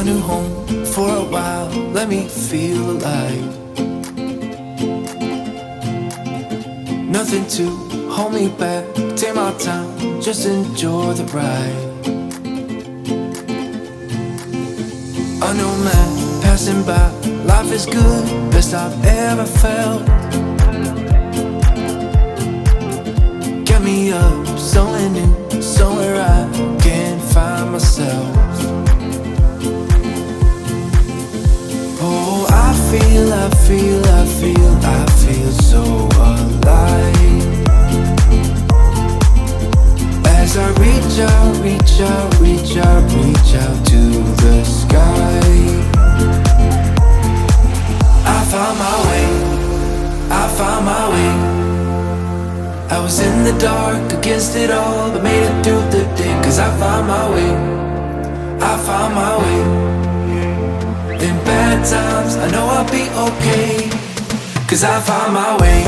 a new home for a while, let me feel alive. Nothing to hold me back, take my time, just enjoy the ride. A new man passing by, life is good, best I've ever felt. Get me up, somewhere new, somewhere I can find myself. Oh, I feel so alive. As I reach out to the sky. I found my way. I was in the dark against it all, but made it through the day. Cause I found my way. In bad times, I know I'll be okay. Cause I found my way.